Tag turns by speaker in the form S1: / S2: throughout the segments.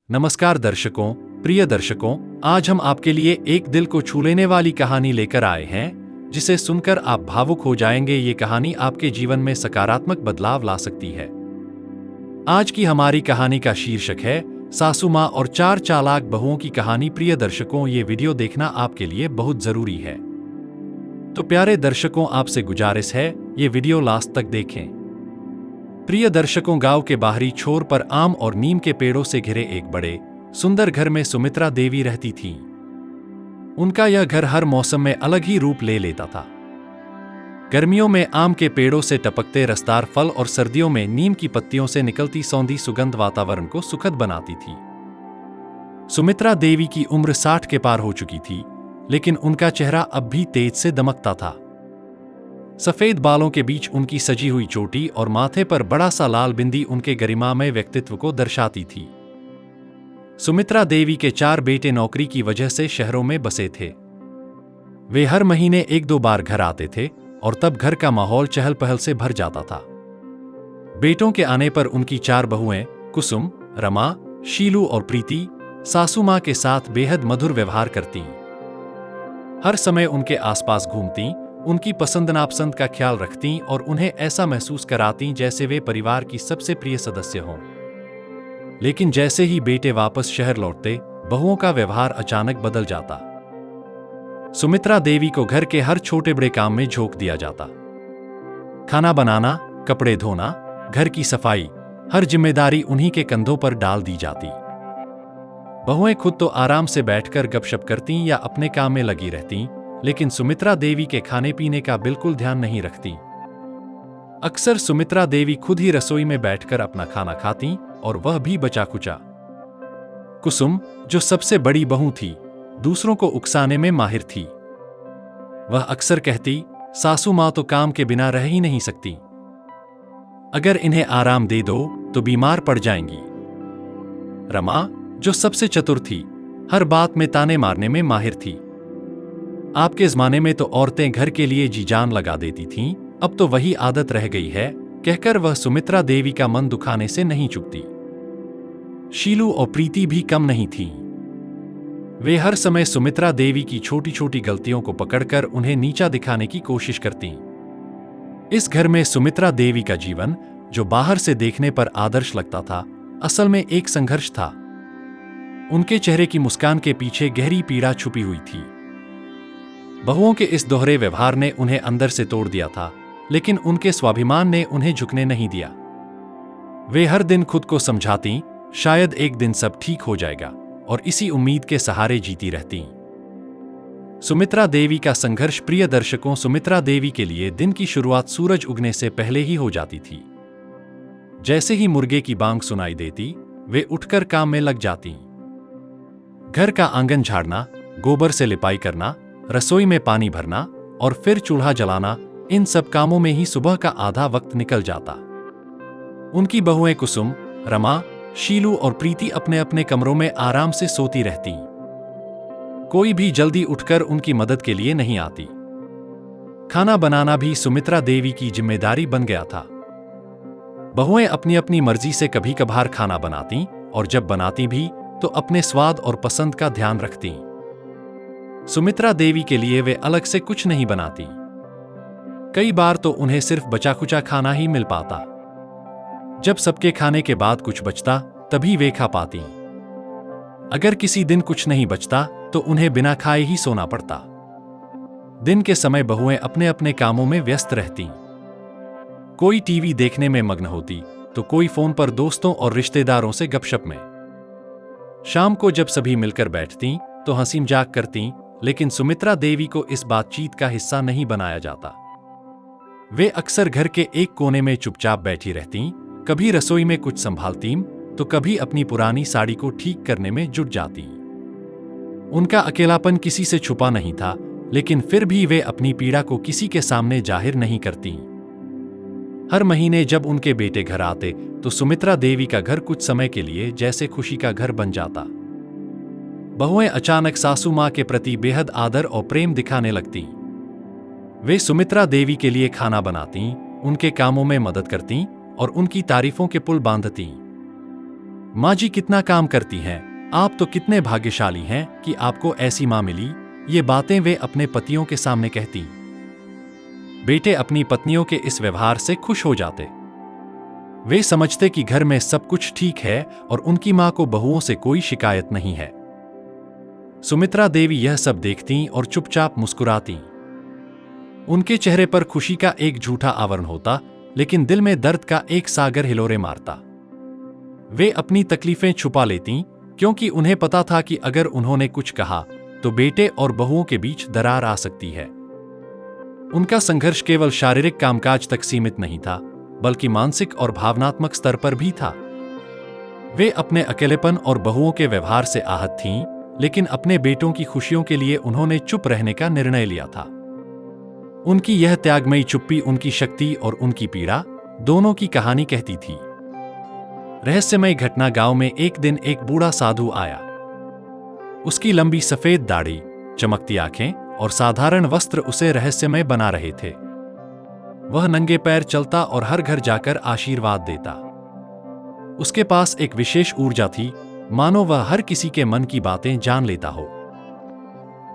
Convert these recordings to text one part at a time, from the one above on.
S1: नमस्कार दर्शकों, प्रिय दर्शकों, आज हम आपके लिए एक दिल को छू लेने वाली कहानी लेकर आए हैं, जिसे सुनकर आप भावुक हो जाएंगे। ये कहानी आपके जीवन में सकारात्मक बदलाव ला सकती है। आज की हमारी कहानी का शीर्षक है सासू माँ और 4 चालाक बहुओं की कहानी। प्रिय दर्शकों, ये वीडियो देखना आपके लिए बहुत जरूरी है। तो प्यारे दर्शकों, आपसे गुजारिश है, ये वीडियो लास्ट तक देखें। प्रिय दर्शकों, गांव के बाहरी छोर पर आम और नीम के पेड़ों से घिरे एक बड़े सुंदर घर में सुमित्रा देवी रहती थीं। उनका यह घर हर मौसम में अलग ही रूप ले लेता था। गर्मियों में आम के पेड़ों से टपकते रसदार फल और सर्दियों में नीम की पत्तियों से निकलती सौंधी सुगंध वातावरण को सुखद बनाती थी। सुमित्रा देवी की उम्र 60 के पार हो चुकी थी, लेकिन उनका चेहरा अब भी तेज से दमकता था। सफेद बालों के बीच उनकी सजी हुई चोटी और माथे पर बड़ा सा लाल बिंदी उनके गरिमामय व्यक्तित्व को दर्शाती थी। सुमित्रा देवी के 4 बेटे नौकरी की वजह से शहरों में बसे थे। वे हर महीने 1-2 बार घर आते थे और तब घर का माहौल चहल पहल से भर जाता था। बेटों के आने पर उनकी 4 बहुएं कुसुम, रमा, शीलू और प्रीति सासू मां के साथ बेहद मधुर व्यवहार करतीं। हर समय उनके आसपास घूमतीं, उनकी पसंद नापसंद का ख्याल रखतीं और उन्हें ऐसा महसूस करातीं जैसे वे परिवार की सबसे प्रिय सदस्य हों। लेकिन जैसे ही बेटे वापस शहर लौटते, बहुओं का व्यवहार अचानक बदल जाता। सुमित्रा देवी को घर के हर छोटे बड़े काम में झोंक दिया जाता। खाना बनाना, कपड़े धोना, घर की सफाई, हर जिम्मेदारी उन्हीं के कंधों पर डाल दी जाती। बहुएं खुद तो आराम से बैठकर गपशप करतीं या अपने काम में लगी रहतीं, लेकिन सुमित्रा देवी के खाने पीने का बिल्कुल ध्यान नहीं रखती। अक्सर सुमित्रा देवी खुद ही रसोई में बैठकर अपना खाना खाती और वह भी बचा खुचा। कुसुम, जो सबसे बड़ी बहू थी, दूसरों को उकसाने में माहिर थी। वह अक्सर कहती, सासू मां तो काम के बिना रह ही नहीं सकती। अगर इन्हें आराम दे दो तो बीमार पड़ जाएंगी। रमा, जो सबसे चतुर थी, हर बात में ताने मारने में माहिर थी। आपके ज़माने में तो औरतें घर के लिए जी जान लगा देती थीं, अब तो वही आदत रह गई है, कहकर वह सुमित्रा देवी का मन दुखाने से नहीं चूकती। शीलू और प्रीति भी कम नहीं थीं। वे हर समय सुमित्रा देवी की छोटी छोटी गलतियों को पकड़कर उन्हें नीचा दिखाने की कोशिश करतीं। इस घर में सुमित्रा देवी का जीवन, जो बाहर से देखने पर आदर्श लगता था, असल में एक संघर्ष था। उनके चेहरे की मुस्कान के पीछे गहरी पीड़ा छुपी हुई थी। बहुओं के इस दोहरे व्यवहार ने उन्हें अंदर से तोड़ दिया था, लेकिन उनके स्वाभिमान ने उन्हें झुकने नहीं दिया। वे हर दिन खुद को समझातीं, शायद एक दिन सब ठीक हो जाएगा, और इसी उम्मीद के सहारे जीती रहतीं। सुमित्रा देवी का संघर्ष। प्रिय दर्शकों, सुमित्रा देवी के लिए दिन की शुरुआत सूरज उगने से पहले ही हो जाती थी। जैसे ही मुर्गे की बांग सुनाई देती, वे उठकर काम में लग जातीं। घर का आंगन झाड़ना, गोबर से लिपाई करना, रसोई में पानी भरना और फिर चूल्हा जलाना, इन सब कामों में ही सुबह का आधा वक्त निकल जाता। उनकी बहुएं कुसुम, रमा, शीलू और प्रीति अपने अपने कमरों में आराम से सोती रहतीं। कोई भी जल्दी उठकर उनकी मदद के लिए नहीं आती। खाना बनाना भी सुमित्रा देवी की जिम्मेदारी बन गया था। बहुएं अपनी अपनी मर्जी से कभी कभार खाना बनातीं, और जब बनाती भी तो अपने स्वाद और पसंद का ध्यान रखतीं। सुमित्रा देवी के लिए वे अलग से कुछ नहीं बनाती। कई बार तो उन्हें सिर्फ बचा खुचा खाना ही मिल पाता। जब सबके खाने के बाद कुछ बचता, तभी वे खा पाती। अगर किसी दिन कुछ नहीं बचता तो उन्हें बिना खाए ही सोना पड़ता। दिन के समय बहुएं अपने अपने कामों में व्यस्त रहतीं। कोई टीवी देखने में मग्न होती, तो कोई फोन पर दोस्तों और रिश्तेदारों से गपशप में। शाम को जब सभी मिलकर बैठतीं तो हंसी मजाक करतीं, लेकिन सुमित्रा देवी को इस बातचीत का हिस्सा नहीं बनाया जाता। वे अक्सर घर के एक कोने में चुपचाप बैठी रहतीं, कभी रसोई में कुछ संभालतीं, तो कभी अपनी पुरानी साड़ी को ठीक करने में जुट जातीं। उनका अकेलापन किसी से छुपा नहीं था, लेकिन फिर भी वे अपनी पीड़ा को किसी के सामने जाहिर नहीं करतीं। हर महीने जब उनके बेटे घर आते, तो सुमित्रा देवी का घर कुछ समय के लिए जैसे खुशी का घर बन जाता। बहुएं अचानक सासू मां के प्रति बेहद आदर और प्रेम दिखाने लगतीं। वे सुमित्रा देवी के लिए खाना बनातीं, उनके कामों में मदद करतीं और उनकी तारीफों के पुल बांधतीं। माँ जी कितना काम करती हैं, आप तो कितने भाग्यशाली हैं कि आपको ऐसी माँ मिली। ये बातें वे अपने पतियों के सामने कहती। बेटे अपनी पत्नियों के इस व्यवहार से खुश हो जाते। वे समझते कि घर में सब कुछ ठीक है और उनकी मां को बहुओं से कोई शिकायत नहीं है। सुमित्रा देवी यह सब देखती और चुपचाप मुस्कुराती। उनके चेहरे पर खुशी का एक झूठा आवरण होता, लेकिन दिल में दर्द का एक सागर हिलोरे मारता। वे अपनी तकलीफें छुपा लेती, क्योंकि उन्हें पता था कि अगर उन्होंने कुछ कहा तो बेटे और बहुओं के बीच दरार आ सकती है। उनका संघर्ष केवल शारीरिक कामकाज तक सीमित नहीं था, बल्कि मानसिक और भावनात्मक स्तर पर भी था। वे अपने अकेलेपन और बहुओं के व्यवहार से आहत थीं, लेकिन अपने बेटों की खुशियों के लिए उन्होंने चुप रहने का निर्णय लिया था। उनकी यह त्यागमयी चुप्पी उनकी शक्ति और उनकी पीड़ा दोनों की कहानी कहती थी। रहस्यमय घटना। गांव में एक दिन एक बूढ़ा साधु आया। उसकी लंबी सफेद दाढ़ी, चमकती आंखें और साधारण वस्त्र उसे रहस्यमय बना रहे थे। वह नंगे पैर चलता और हर घर जाकर आशीर्वाद देता। उसके पास एक विशेष ऊर्जा थी, मानो वह हर किसी के मन की बातें जान लेता हो।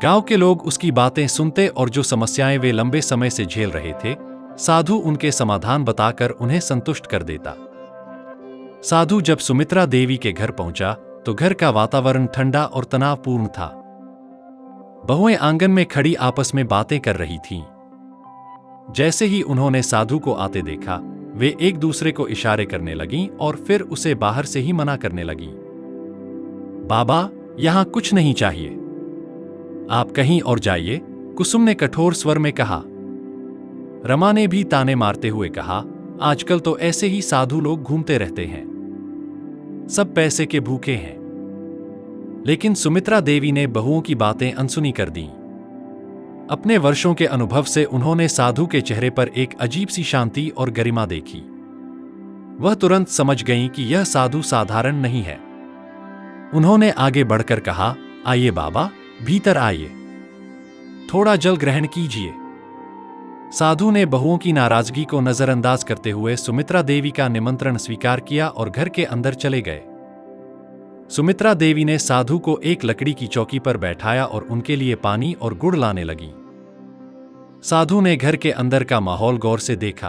S1: गांव के लोग उसकी बातें सुनते और जो समस्याएं वे लंबे समय से झेल रहे थे, साधु उनके समाधान बताकर उन्हें संतुष्ट कर देता। साधु जब सुमित्रा देवी के घर पहुंचा तो घर का वातावरण ठंडा और तनावपूर्ण था। बहुएं आंगन में खड़ी आपस में बातें कर रही थीं। जैसे ही उन्होंने साधु को आते देखा, वे एक दूसरे को इशारे करने लगीं और फिर उसे बाहर से ही मना करने लगीं। बाबा, यहां कुछ नहीं चाहिए, आप कहीं और जाइए, कुसुम ने कठोर स्वर में कहा। रमा ने भी ताने मारते हुए कहा, आजकल तो ऐसे ही साधु लोग घूमते रहते हैं, सब पैसे के भूखे हैं। लेकिन सुमित्रा देवी ने बहुओं की बातें अनसुनी कर दीं। अपने वर्षों के अनुभव से उन्होंने साधु के चेहरे पर एक अजीब सी शांति और गरिमा देखी। वह तुरंत समझ गईं कि यह साधु साधारण नहीं है। उन्होंने आगे बढ़कर कहा, आइए बाबा, भीतर आइए, थोड़ा जल ग्रहण कीजिए। साधु ने बहुओं की नाराजगी को नजरअंदाज करते हुए सुमित्रा देवी का निमंत्रण स्वीकार किया और घर के अंदर चले गए। सुमित्रा देवी ने साधु को एक लकड़ी की चौकी पर बैठाया और उनके लिए पानी और गुड़ लाने लगी। साधु ने घर के अंदर का माहौल गौर से देखा।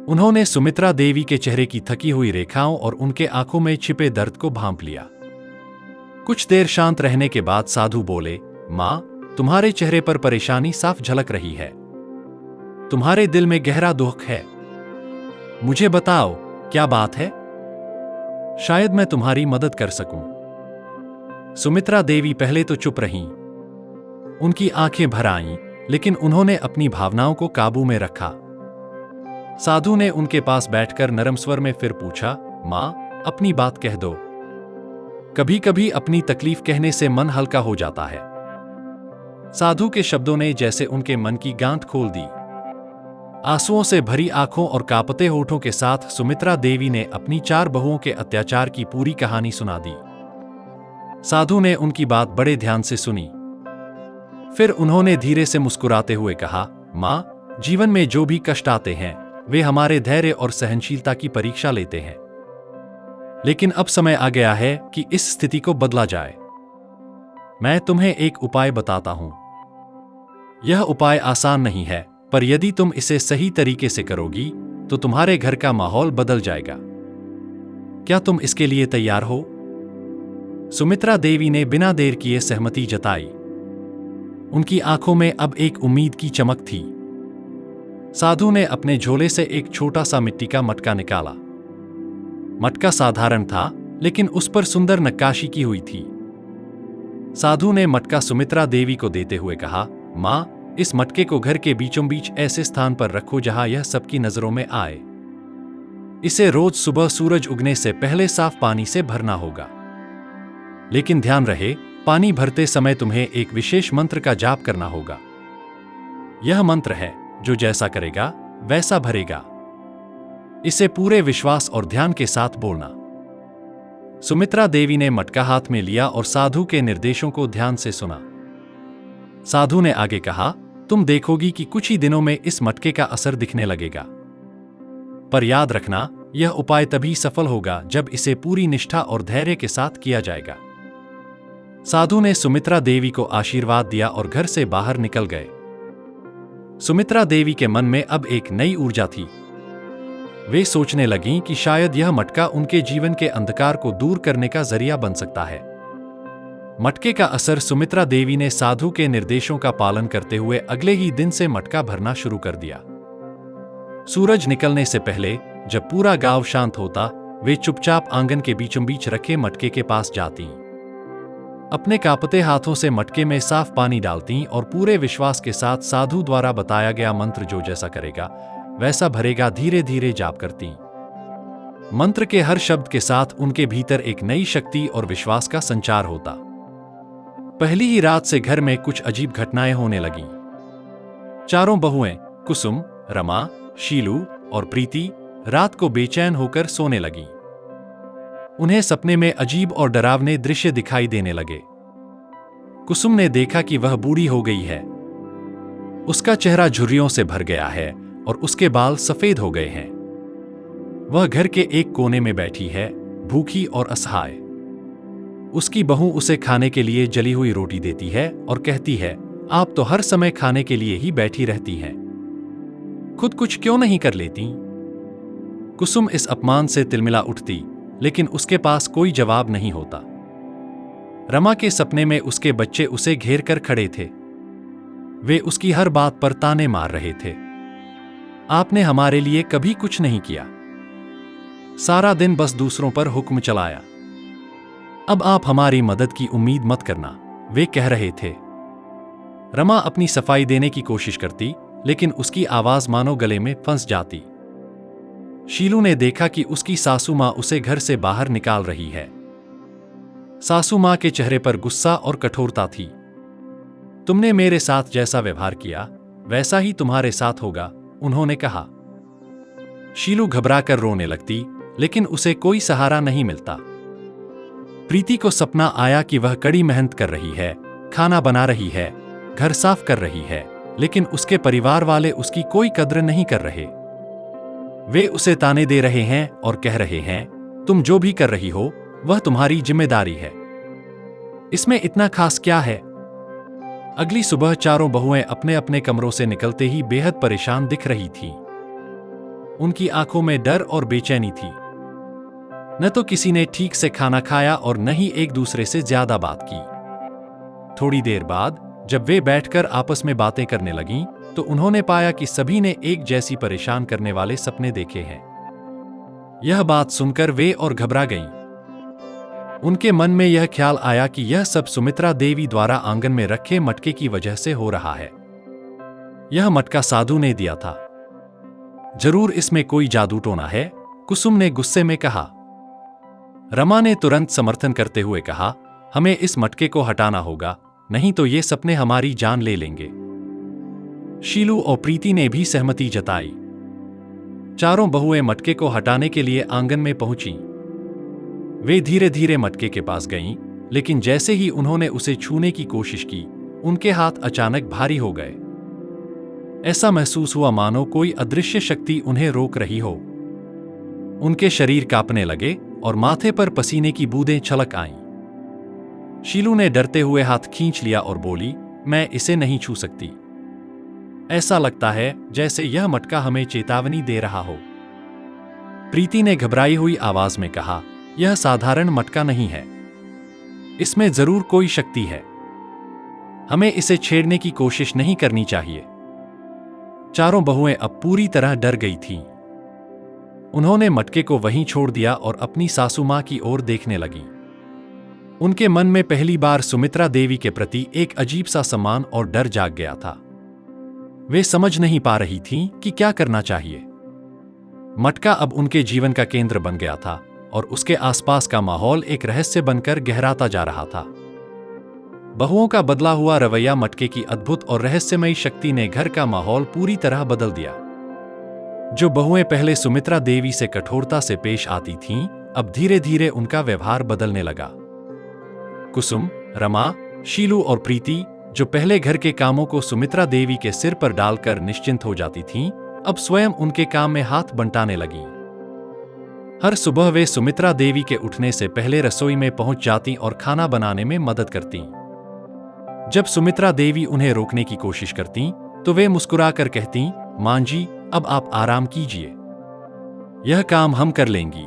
S1: उन्होंने सुमित्रा देवी के चेहरे की थकी हुई रेखाओं और उनके आंखों में छिपे दर्द को भांप लिया। कुछ देर शांत रहने के बाद साधु बोले, मां, तुम्हारे चेहरे पर परेशानी साफ झलक रही है। तुम्हारे दिल में गहरा दुख है। मुझे बताओ, क्या बात है? शायद मैं तुम्हारी मदद कर सकूं। सुमित्रा देवी पहले तो चुप रहीं। उनकी आंखें भर आईं, लेकिन उन्होंने अपनी भावनाओं को काबू में रखा। साधु ने उनके पास बैठकर नरम स्वर में फिर पूछा, मां, अपनी बात कह दो। कभी कभी अपनी तकलीफ कहने से मन हल्का हो जाता है। साधु के शब्दों ने जैसे उनके मन की गांठ खोल दी। आंसुओं से भरी आंखों और कांपते होठों के साथ सुमित्रा देवी ने अपनी 4 बहुओं के अत्याचार की पूरी कहानी सुना दी। साधु ने उनकी बात बड़े ध्यान से सुनी। फिर उन्होंने धीरे से मुस्कुराते हुए कहा, मां, जीवन में जो भी कष्ट आते हैं, वे हमारे धैर्य और सहनशीलता की परीक्षा लेते हैं। लेकिन अब समय आ गया है कि इस स्थिति को बदला जाए। मैं तुम्हें एक उपाय बताता हूं। यह उपाय आसान नहीं है, पर यदि तुम इसे सही तरीके से करोगी तो तुम्हारे घर का माहौल बदल जाएगा। क्या तुम इसके लिए तैयार हो? सुमित्रा देवी ने बिना देर किए सहमति जताई। उनकी आंखों में अब एक उम्मीद की चमक थी। साधु ने अपने झोले से एक छोटा सा मिट्टी का मटका निकाला। मटका साधारण था, लेकिन उस पर सुंदर नक्काशी की हुई थी। साधु ने मटका सुमित्रा देवी को देते हुए कहा, मां, इस मटके को घर के बीचों बीच ऐसे स्थान पर रखो जहां यह सबकी नजरों में आए। इसे रोज सुबह सूरज उगने से पहले साफ पानी से भरना होगा। लेकिन ध्यान रहे, पानी भरते समय तुम्हें एक विशेष मंत्र का जाप करना होगा। यह मंत्र है, जो जैसा करेगा वैसा भरेगा। इसे पूरे विश्वास और ध्यान के साथ बोलना। सुमित्रा देवी ने मटका हाथ में लिया और साधु के निर्देशों को ध्यान से सुना। साधु ने आगे कहा, तुम देखोगी कि कुछ ही दिनों में इस मटके का असर दिखने लगेगा। पर याद रखना, यह उपाय तभी सफल होगा जब इसे पूरी निष्ठा और धैर्य के साथ किया जाएगा। साधु ने सुमित्रा देवी को आशीर्वाद दिया और घर से बाहर निकल गए। सुमित्रा देवी के मन में अब एक नई ऊर्जा थी। वे सोचने लगीं कि शायद यह मटका उनके जीवन के अंधकार को दूर करने का जरिया बन सकता है। मटके का असर सुमित्रा देवी ने साधु के निर्देशों का पालन करते हुए अगले ही दिन से मटका भरना शुरू कर दिया। सूरज निकलने से पहले जब पूरा गांव शांत होता, वे चुपचाप आंगन के बीचों बीच रखे मटके के पास जातीं। अपने कांपते हाथों से मटके में साफ पानी डालतीं और पूरे विश्वास के साथ साधु द्वारा बताया गया मंत्र जो जैसा करेगा वैसा भरेगा धीरे धीरे जाप करतीं। मंत्र के हर शब्द के साथ उनके भीतर एक नई शक्ति और विश्वास का संचार होता। पहली ही रात से घर में कुछ अजीब घटनाएं होने लगीं। चारों बहुएं कुसुम, रमा, शीलू और प्रीति रात को बेचैन होकर सोने लगीं। उन्हें सपने में अजीब और डरावने दृश्य दिखाई देने लगे। कुसुम ने देखा कि वह बूढ़ी हो गई है। उसका चेहरा झुर्रियों से भर गया है और उसके बाल सफेद हो गए हैं। वह घर के एक कोने में बैठी है, भूखी और असहाय। उसकी बहू उसे खाने के लिए जली हुई रोटी देती है और कहती है, आप तो हर समय खाने के लिए ही बैठी रहती हैं, खुद कुछ क्यों नहीं कर लेती? कुसुम इस अपमान से तिलमिला उठती, लेकिन उसके पास कोई जवाब नहीं होता। रमा के सपने में उसके बच्चे उसे घेर कर खड़े थे। वे उसकी हर बात पर ताने मार रहे थे। आपने हमारे लिए कभी कुछ नहीं किया, सारा दिन बस दूसरों पर हुक्म चलाया। अब आप हमारी मदद की उम्मीद मत करना, वे कह रहे थे। रमा अपनी सफाई देने की कोशिश करती, लेकिन उसकी आवाज मानो गले में फंस जाती। शीलू ने देखा कि उसकी सासू मां उसे घर से बाहर निकाल रही है। सासू मां के चेहरे पर गुस्सा और कठोरता थी। तुमने मेरे साथ जैसा व्यवहार किया वैसा ही तुम्हारे साथ होगा, उन्होंने कहा। शीलू घबराकर रोने लगती, लेकिन उसे कोई सहारा नहीं मिलता। प्रीति को सपना आया कि वह कड़ी मेहनत कर रही है, खाना बना रही है, घर साफ कर रही है, लेकिन उसके परिवार वाले उसकी कोई कद्र नहीं कर रहे। वे उसे ताने दे रहे हैं और कह रहे हैं, तुम जो भी कर रही हो वह तुम्हारी जिम्मेदारी है, इसमें इतना खास क्या है? अगली सुबह चारों बहुएं अपने अपने कमरों से निकलते ही बेहद परेशान दिख रही थीं। उनकी आंखों में डर और बेचैनी थी। न तो किसी ने ठीक से खाना खाया और न ही एक दूसरे से ज्यादा बात की। थोड़ी देर बाद जब वे बैठकर आपस में बातें करने लगीं, तो उन्होंने पाया कि सभी ने एक जैसी परेशान करने वाले सपने देखे हैं। यह बात सुनकर वे और घबरा गईं। उनके मन में यह ख्याल आया कि यह सब सुमित्रा देवी द्वारा आंगन में रखे मटके की वजह से हो रहा है। यह मटका साधु ने दिया था, जरूर इसमें कोई जादू टोना है, कुसुम ने गुस्से में कहा। रमा ने तुरंत समर्थन करते हुए कहा, हमें इस मटके को हटाना होगा, नहीं तो ये सपने हमारी जान ले लेंगे। शीलू और प्रीति ने भी सहमति जताई। चारों बहुएं मटके को हटाने के लिए आंगन में पहुंची। वे धीरे धीरे मटके के पास गईं, लेकिन जैसे ही उन्होंने उसे छूने की कोशिश की, उनके हाथ अचानक भारी हो गए। ऐसा महसूस हुआ मानो कोई अदृश्य शक्ति उन्हें रोक रही हो। उनके शरीर कांपने लगे और माथे पर पसीने की बूंदें छलक आईं। शीलू ने डरते हुए हाथ खींच लिया और बोली, मैं इसे नहीं छू सकती। ऐसा लगता है जैसे यह मटका हमें चेतावनी दे रहा हो। प्रीति ने घबराई हुई आवाज में कहा, यह साधारण मटका नहीं है, इसमें जरूर कोई शक्ति है, हमें इसे छेड़ने की कोशिश नहीं करनी चाहिए। चारों बहुएं अब पूरी तरह डर गई थीं। उन्होंने मटके को वहीं छोड़ दिया और अपनी सासू मां की ओर देखने लगी। उनके मन में पहली बार सुमित्रा देवी के प्रति एक अजीब सा सम्मान और डर जाग गया था। वे समझ नहीं पा रही थीं कि क्या करना चाहिए। मटका अब उनके जीवन का केंद्र बन गया था और उसके आसपास का माहौल एक रहस्य बनकर गहराता जा रहा था। बहुओं का बदला हुआ रवैया, मटके की अद्भुत और रहस्यमयी शक्ति ने घर का माहौल पूरी तरह बदल दिया। जो बहुएं पहले सुमित्रा देवी से कठोरता से पेश आती थीं, अब धीरे धीरे उनका व्यवहार बदलने लगा। कुसुम, रमा, शीलू और प्रीति, जो पहले घर के कामों को सुमित्रा देवी के सिर पर डालकर निश्चिंत हो जाती थीं, अब स्वयं उनके काम में हाथ बंटाने लगीं। हर सुबह वे सुमित्रा देवी के उठने से पहले रसोई में पहुंच जाती और खाना बनाने में मदद करती। जब सुमित्रा देवी उन्हें रोकने की कोशिश करती तो वे मुस्कुराकर कहती, मां जी, अब आप आराम कीजिए, यह काम हम कर लेंगी।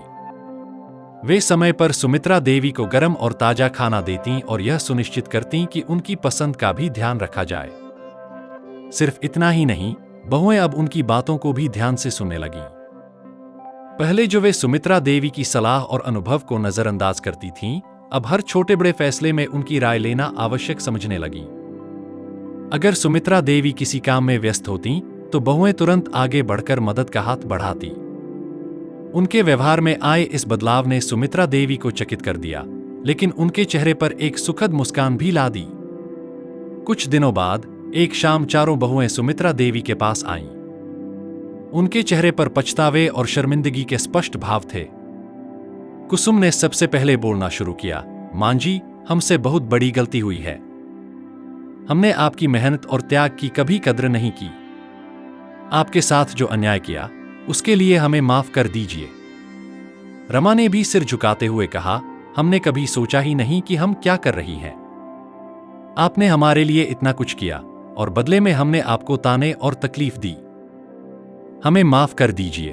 S1: वे समय पर सुमित्रा देवी को गर्म और ताजा खाना देती और यह सुनिश्चित करती कि उनकी पसंद का भी ध्यान रखा जाए। सिर्फ इतना ही नहीं, बहुएं अब उनकी बातों को भी ध्यान से सुनने लगीं। पहले जो वे सुमित्रा देवी की सलाह और अनुभव को नजरअंदाज करती थीं, अब हर छोटे बड़े फैसले में उनकी राय लेना आवश्यक समझने लगीं। अगर सुमित्रा देवी किसी काम में व्यस्त होती तो बहुएं तुरंत आगे बढ़कर मदद का हाथ बढ़ाती। उनके व्यवहार में आए इस बदलाव ने सुमित्रा देवी को चकित कर दिया, लेकिन उनके चेहरे पर एक सुखद मुस्कान भी ला दी। कुछ दिनों बाद एक शाम चारों बहुएं सुमित्रा देवी के पास आईं। उनके चेहरे पर पछतावे और शर्मिंदगी के स्पष्ट भाव थे। कुसुम ने सबसे पहले बोलना शुरू किया, मां जी, हमसे बहुत बड़ी गलती हुई है। हमने आपकी मेहनत और त्याग की कभी कद्र नहीं की। आपके साथ जो अन्याय किया उसके लिए हमें माफ कर दीजिए। रमा ने भी सिर झुकाते हुए कहा, हमने कभी सोचा ही नहीं कि हम क्या कर रही हैं। आपने हमारे लिए इतना कुछ किया और बदले में हमने आपको ताने और तकलीफ दी। हमें माफ कर दीजिए।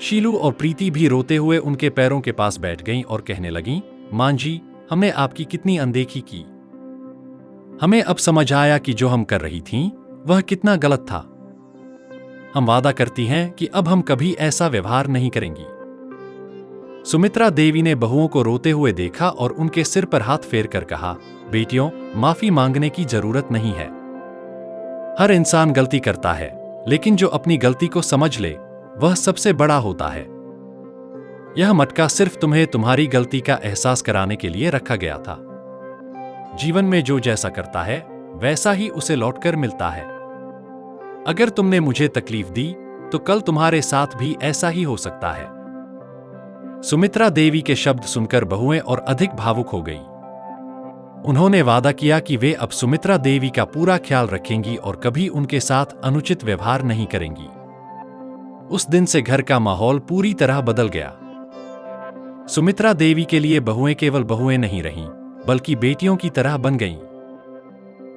S1: शीलू और प्रीति भी रोते हुए उनके पैरों के पास बैठ गईं और कहने लगीं, मां जी, हमने आपकी कितनी अनदेखी की। हमें अब समझ आया कि जो हम कर रही थीं वह कितना गलत था। हम वादा करती हैं कि अब हम कभी ऐसा व्यवहार नहीं करेंगी। सुमित्रा देवी ने बहुओं को रोते हुए देखा और उनके सिर पर हाथ फेर कर कहा, बेटियों, माफी मांगने की जरूरत नहीं है। हर इंसान गलती करता है, लेकिन जो अपनी गलती को समझ ले वह सबसे बड़ा होता है। यह मटका सिर्फ तुम्हें तुम्हारी गलती का एहसास कराने के लिए रखा गया था। जीवन में जो जैसा करता है वैसा ही उसे लौटकर मिलता है। अगर तुमने मुझे तकलीफ दी तो कल तुम्हारे साथ भी ऐसा ही हो सकता है। सुमित्रा देवी के शब्द सुनकर बहुएं और अधिक भावुक हो गई। उन्होंने वादा किया कि वे अब सुमित्रा देवी का पूरा ख्याल रखेंगी और कभी उनके साथ अनुचित व्यवहार नहीं करेंगी। उस दिन से घर का माहौल पूरी तरह बदल गया। सुमित्रा देवी के लिए बहुएं केवल बहुएं नहीं रहीं, बल्कि बेटियों की तरह बन गईं।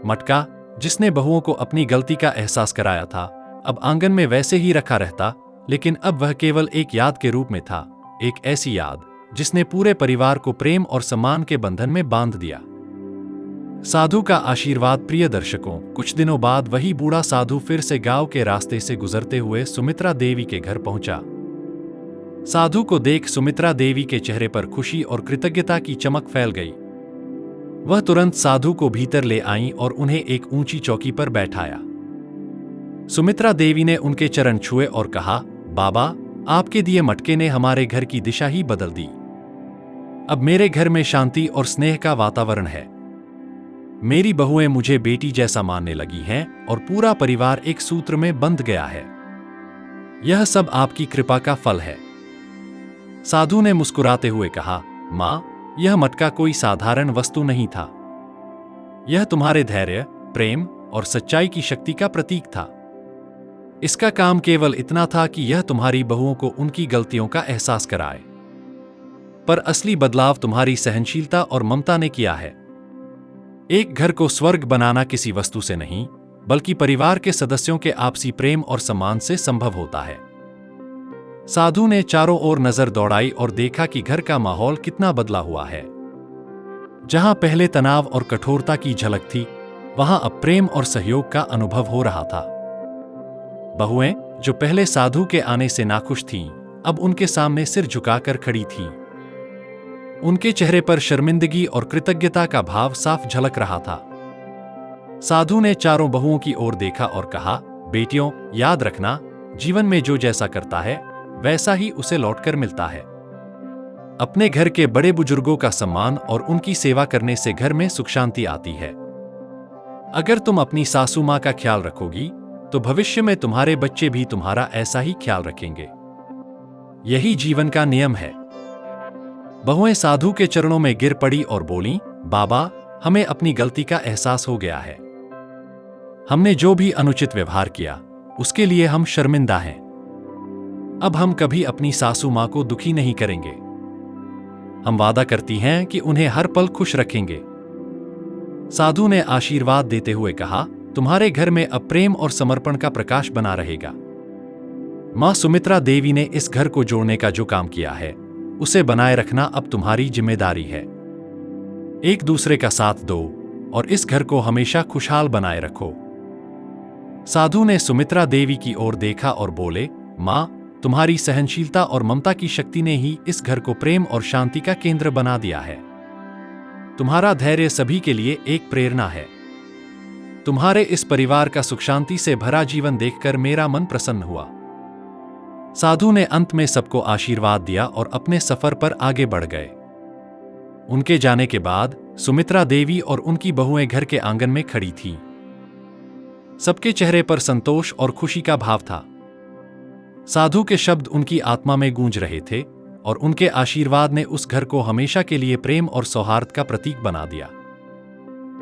S1: मटका, जिसने बहुओं को अपनी गलती का एहसास कराया था, अब आंगन में वैसे ही रखा रहता, लेकिन अब वह केवल एक याद के रूप में था, एक ऐसी याद जिसने पूरे परिवार को प्रेम और सम्मान के बंधन में बांध दिया। साधु का आशीर्वाद। प्रिय दर्शकों, कुछ दिनों बाद वही बूढ़ा साधु फिर से गांव के रास्ते से गुजरते हुए सुमित्रा देवी के घर पहुंचा। साधु को देख सुमित्रा देवी के चेहरे पर खुशी और कृतज्ञता की चमक फैल गई। वह तुरंत साधु को भीतर ले आईं और उन्हें एक ऊंची चौकी पर बैठाया। सुमित्रा देवी ने उनके चरण छुए और कहा, बाबा, आपके दिए मटके ने हमारे घर की दिशा ही बदल दी। अब मेरे घर में शांति और स्नेह का वातावरण है। मेरी बहुएं मुझे बेटी जैसा मानने लगी हैं और पूरा परिवार एक सूत्र में बंध गया है। यह सब आपकी कृपा का फल है। साधु ने मुस्कुराते हुए कहा, मां, यह मटका कोई साधारण वस्तु नहीं था। यह तुम्हारे धैर्य, प्रेम और सच्चाई की शक्ति का प्रतीक था। इसका काम केवल इतना था कि यह तुम्हारी बहुओं को उनकी गलतियों का एहसास कराए। पर असली बदलाव तुम्हारी सहनशीलता और ममता ने किया है। एक घर को स्वर्ग बनाना किसी वस्तु से नहीं, बल्कि परिवार के सदस्यों के आपसी प्रेम और सम्मान से संभव होता है। साधु ने चारों ओर नजर दौड़ाई और देखा कि घर का माहौल कितना बदला हुआ है। जहां पहले तनाव और कठोरता की झलक थी, वहां अब प्रेम और सहयोग का अनुभव हो रहा था। बहुएं, जो पहले साधु के आने से नाखुश थीं, अब उनके सामने सिर झुकाकर खड़ी थीं। उनके चेहरे पर शर्मिंदगी और कृतज्ञता का भाव साफ झलक रहा था। साधु ने चारों बहुओं की ओर देखा और कहा, बेटियों, याद रखना, जीवन में जो जैसा करता है वैसा ही उसे लौटकर मिलता है। अपने घर के बड़े बुजुर्गों का सम्मान और उनकी सेवा करने से घर में सुख शांति आती है। अगर तुम अपनी सासू मां का ख्याल रखोगी तो भविष्य में तुम्हारे बच्चे भी तुम्हारा ऐसा ही ख्याल रखेंगे। यही जीवन का नियम है। बहुएं साधु के चरणों में गिर पड़ी और बोलीं, बाबा, हमें अपनी गलती का एहसास हो गया है। हमने जो भी अनुचित व्यवहार किया उसके लिए हम शर्मिंदा हैं। अब हम कभी अपनी सासू माँ को दुखी नहीं करेंगे। हम वादा करती हैं कि उन्हें हर पल खुश रखेंगे। साधु ने आशीर्वाद देते हुए कहा, तुम्हारे घर में अब प्रेम और समर्पण का प्रकाश बना रहेगा। मां सुमित्रा देवी ने इस घर को जोड़ने का जो काम किया है, उसे बनाए रखना अब तुम्हारी जिम्मेदारी है। एक दूसरे का साथ दो और इस घर को हमेशा खुशहाल बनाए रखो। साधु ने सुमित्रा देवी की ओर देखा और बोले, मां, तुम्हारी सहनशीलता और ममता की शक्ति ने ही इस घर को प्रेम और शांति का केंद्र बना दिया है। तुम्हारा धैर्य सभी के लिए एक प्रेरणा है। तुम्हारे इस परिवार का सुख शांति से भरा जीवन देखकर मेरा मन प्रसन्न हुआ। साधु ने अंत में सबको आशीर्वाद दिया और अपने सफर पर आगे बढ़ गए। उनके जाने के बाद सुमित्रा देवी और उनकी बहुएं घर के आंगन में खड़ी थीं। सबके चेहरे पर संतोष और खुशी का भाव था। साधु के शब्द उनकी आत्मा में गूंज रहे थे और उनके आशीर्वाद ने उस घर को हमेशा के लिए प्रेम और सौहार्द का प्रतीक बना दिया।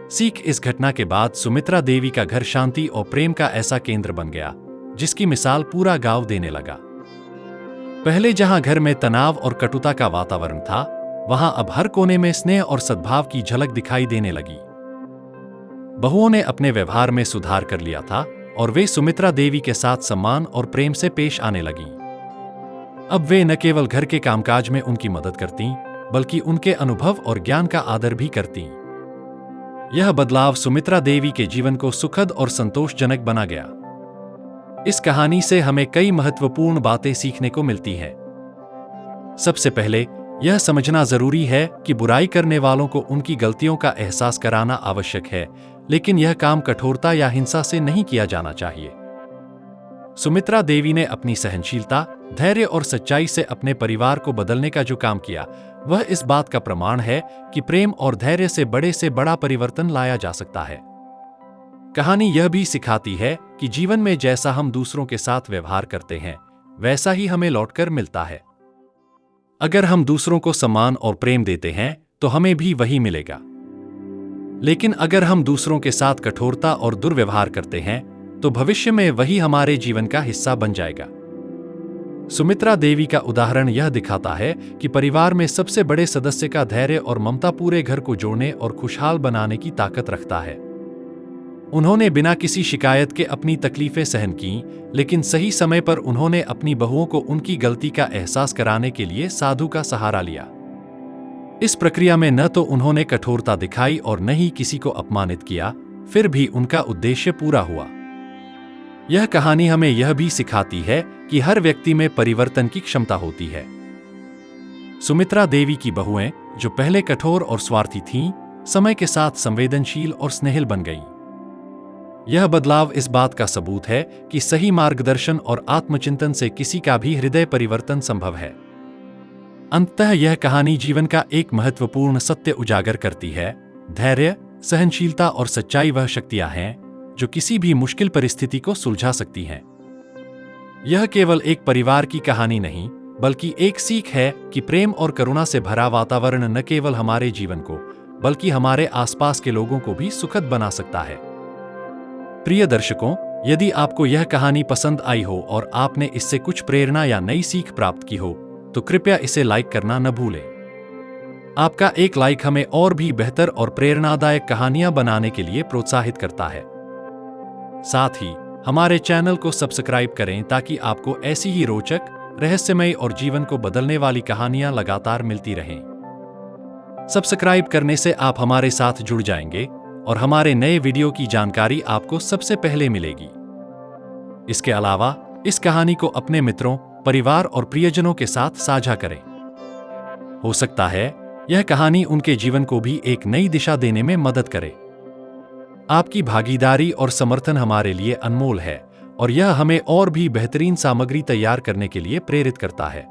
S1: सीख इस घटना के बाद सुमित्रा देवी का घर शांति और प्रेम का ऐसा केंद्र बन गया, जिसकी मिसाल पूरा गांव देने लगा। पहले जहां घर में तनाव और कटुता का वातावरण था, वहां अब हर कोने में स्नेह और सद्भाव की झलक दिखाई देने लगी। बहुओं ने अपने व्यवहार में सुधार कर लिया था और वे सुमित्रा देवी के साथ सम्मान और प्रेम से पेश आने लगीं। अब वे न केवल घर के कामकाज में उनकी मदद करतीं, बल्कि उनके अनुभव और ज्ञान का आदर भी करतीं। यह बदलाव सुमित्रा देवी के जीवन को सुखद और संतोषजनक बना गया। इस कहानी से हमें कई महत्वपूर्ण बातें सीखने को मिलती हैं। सबसे पहले यह समझना जरूरी है कि बुराई करने वालों को उनकी गलतियों का एहसास कराना आवश्यक है, लेकिन यह काम कठोरता या हिंसा से नहीं किया जाना चाहिए। सुमित्रा देवी ने अपनी सहनशीलता, धैर्य और सच्चाई से अपने परिवार को बदलने का जो काम किया, वह इस बात का प्रमाण है कि प्रेम और धैर्य से बड़ा परिवर्तन लाया जा सकता है। कहानी यह भी सिखाती है कि जीवन में जैसा हम दूसरों के साथ व्यवहार करते हैं, वैसा ही हमें लौटकर मिलता है। अगर हम दूसरों को सम्मान और प्रेम देते हैं, तो हमें भी वही मिलेगा। लेकिन अगर हम दूसरों के साथ कठोरता और दुर्व्यवहार करते हैं, तो भविष्य में वही हमारे जीवन का हिस्सा बन जाएगा। सुमित्रा देवी का उदाहरण यह दिखाता है कि परिवार में सबसे बड़े सदस्य का धैर्य और ममता पूरे घर को जोड़ने और खुशहाल बनाने की ताकत रखता है। उन्होंने बिना किसी शिकायत के अपनी तकलीफें सहन की, लेकिन सही समय पर उन्होंने अपनी बहुओं को उनकी गलती का एहसास कराने के लिए साधु का सहारा लिया। इस प्रक्रिया में न तो उन्होंने कठोरता दिखाई और न ही किसी को अपमानित किया, फिर भी उनका उद्देश्य पूरा हुआ। यह कहानी हमें यह भी सिखाती है कि हर व्यक्ति में परिवर्तन की क्षमता होती है। सुमित्रा देवी की बहुएं, जो पहले कठोर और स्वार्थी थीं, समय के साथ संवेदनशील और स्नेहिल बन गईं। यह बदलाव इस बात का सबूत है कि सही मार्गदर्शन और आत्मचिंतन से किसी का भी हृदय परिवर्तन संभव है। अंततः यह कहानी जीवन का एक महत्वपूर्ण सत्य उजागर करती है। धैर्य, सहनशीलता और सच्चाई वह शक्तियां हैं जो किसी भी मुश्किल परिस्थिति को सुलझा सकती हैं। यह केवल एक परिवार की कहानी नहीं, बल्कि एक सीख है कि प्रेम और करुणा से भरा वातावरण न केवल हमारे जीवन को, बल्कि हमारे आसपास के लोगों को भी सुखद बना सकता है। प्रिय दर्शकों, यदि आपको यह कहानी पसंद आई हो और आपने इससे कुछ प्रेरणा या नई सीख प्राप्त की हो, तो कृपया इसे लाइक करना न भूलें। आपका एक लाइक हमें और भी बेहतर और प्रेरणादायक कहानियां बनाने के लिए प्रोत्साहित करता है। साथ ही हमारे चैनल को सब्सक्राइब करें ताकि आपको ऐसी ही रोचक, रहस्यमयी और जीवन को बदलने वाली कहानियां लगातार मिलती रहें। सब्सक्राइब करने से आप हमारे साथ जुड़ जाएंगे और हमारे नए वीडियो की जानकारी आपको सबसे पहले मिलेगी। इसके अलावा इस कहानी को अपने मित्रों, परिवार और प्रियजनों के साथ साझा करें। हो सकता है यह कहानी उनके जीवन को भी एक नई दिशा देने में मदद करे। आपकी भागीदारी और समर्थन हमारे लिए अनमोल है और यह हमें और भी बेहतरीन सामग्री तैयार करने के लिए प्रेरित करता है।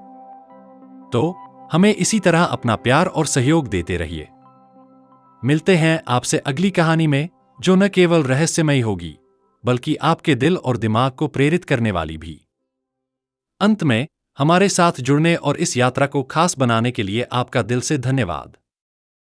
S1: तो हमें इसी तरह अपना प्यार और सहयोग देते रहिए। मिलते हैं आपसे अगली कहानी में, जो न केवल रहस्यमयी होगी, बल्कि आपके दिल और दिमाग को प्रेरित करने वाली भी। अंत में, हमारे साथ जुड़ने और इस यात्रा को खास बनाने के लिए आपका दिल से धन्यवाद।